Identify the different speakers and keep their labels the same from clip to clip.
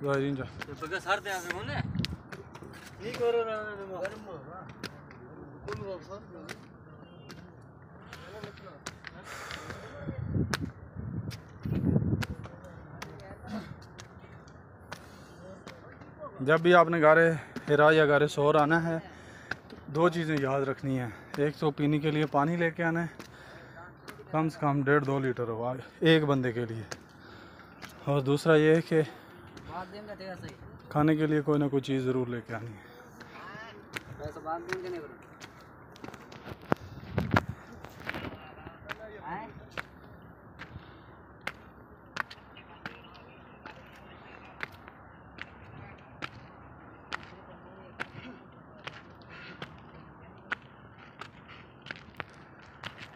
Speaker 1: ज़ाहिरीन जा जब भी आपने गारे हिरा या गारे सोर आना है तो दो चीज़ें याद रखनी है। एक तो पीने के लिए पानी लेके आना है, कम से कम 1.5-2 लीटर हो एक बंदे के लिए, और दूसरा ये है कि खाने के लिए कोई ना कोई चीज़ ज़रूर लेके आनी है।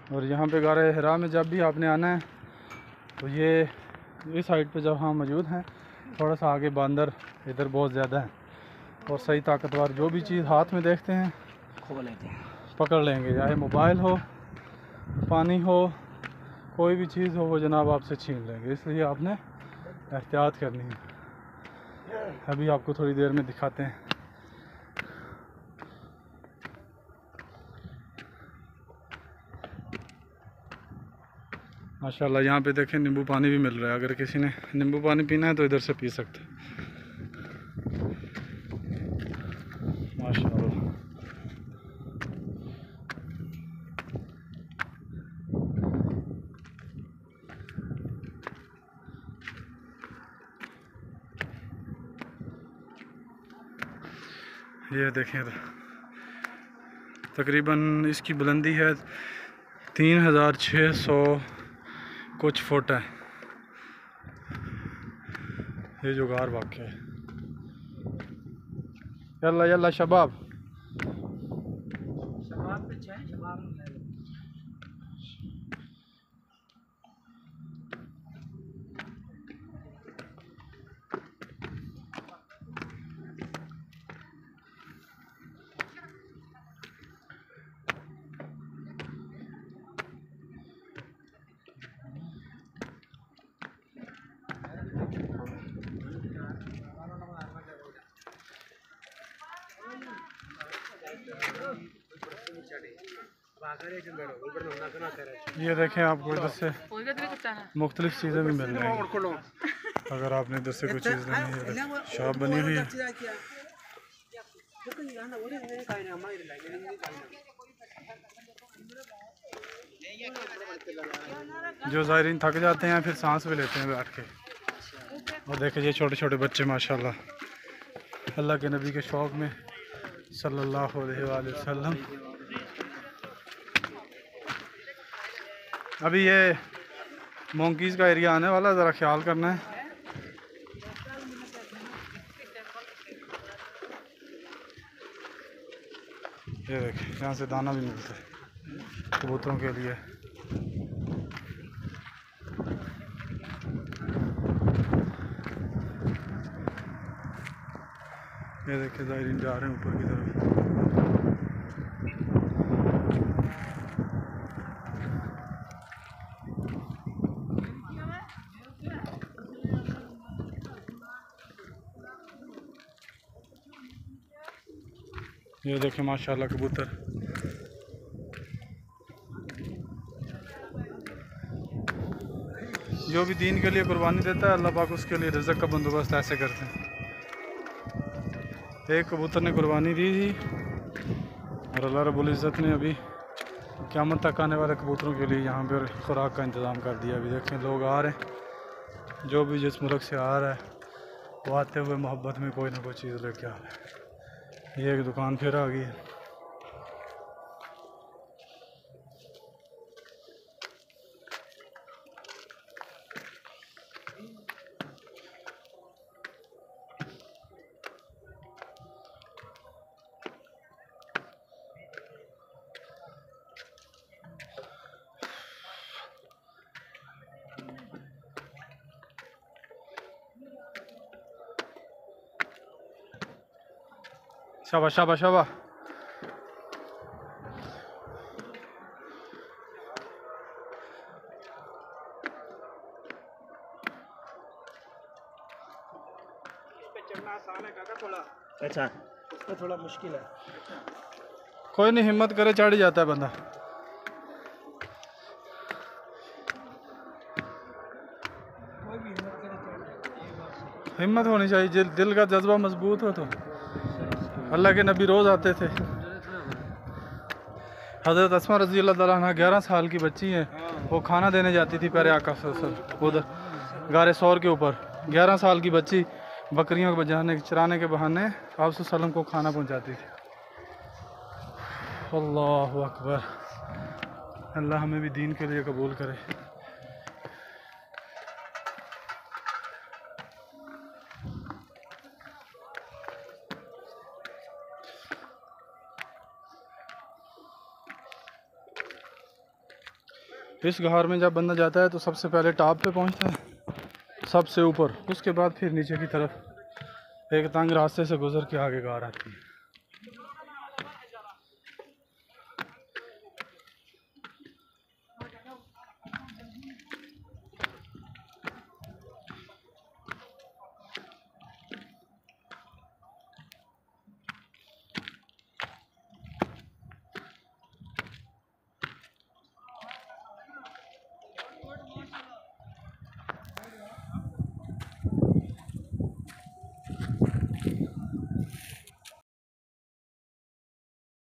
Speaker 1: और यहाँ पे गारे हिरा में जब भी आपने आना है तो ये इस साइड पे जब हम मौजूद हैं, थोड़ा सा आगे बंदर इधर बहुत ज़्यादा है और सही ताकतवर जो भी चीज़ हाथ में देखते हैं पकड़ लेंगे, चाहे मोबाइल हो, पानी हो, कोई भी चीज़ हो, वो जनाब आपसे छीन लेंगे। इसलिए आपने एहतियात करनी है। अभी आपको थोड़ी देर में दिखाते हैं। माशाल्लाह यहाँ पे देखें नींबू पानी भी मिल रहा है। अगर किसी ने नींबू पानी पीना है तो इधर से पी सकते हैं। माशाल्लाह ये देखें तकरीबन इसकी बुलंदी है 3600 कुछ फुट है। ये जो गार वाक़ है। यल्ला यल्ला शबाब ये देखें आपको इधर से मुख्तलिफ चीज़ें भी मिल रही हैं। अगर आपने इधर से कोई चीज़ लेनी है, शॉप बनी हुई है। जो ज़ायरीन थक जाते हैं फिर सांस भी लेते हैं बैठ के। और देखिए ये छोटे छोटे बच्चे माशाल्लाह अल्लाह के नबी के शौक़ में सल्लल्लाहु अलैहि वसल्लम। अभी ये मोंकीज़ का एरिया आने वाला, ज़रा ख्याल करना है। ये देखिए यहाँ से दाना भी मिलता है कबूतरों के लिए। ये देखिए ज़ायरीन जा रहे हैं ऊपर की तरफ। ये देखें माशाल्लाह कबूतर। जो भी दीन के लिए कुर्बानी देता है अल्लाह पाक उसके लिए रिज़्क़ का बंदोबस्त ऐसे करते हैं। एक कबूतर ने कुर्बानी दी थी और अल्लाह रब्बुल इज़्ज़त ने अभी क़यामत तक आने वाले कबूतरों के लिए यहाँ पर खुराक का इंतज़ाम कर दिया। अभी देखें लोग आ रहे हैं, जो भी जिस मुल्क से आ रहा है वो आते हुए मोहब्बत में कोई ना कोई चीज़ लेके आ रहा है। ये एक दुकान फिर आ गई है। शाबाश शाबाश शाबाश।
Speaker 2: चढ़ना आसान है काका थोड़ा। अच्छा, उसमें थोड़ा मुश्किल है।
Speaker 1: कोई नहीं, हिम्मत करे चढ़ ही जाता है बंदा। हिम्मत होनी चाहिए, दिल का जज्बा मजबूत हो तो। अल्लाह के नबी रोज़ आते थे। हज़रत अस्मा रज़ी अल्लाह तआला अन्हा 11 साल की बच्ची हैं, वो खाना देने जाती थी प्यारे आका उधर गारे सौर के ऊपर। 11 साल की बच्ची बकरियों को चराने के बहाने आप सल्लम को खाना पहुंचाती थी। अल्लाहु अकबर। अल्लाह हमें भी दीन के लिए कबूल करे। इस गहार में जब बंदा जाता है तो सबसे पहले टॉप पे पहुंचता है, सबसे ऊपर, उसके बाद फिर नीचे की तरफ एक तंग रास्ते से गुजर के आगे गार आती है।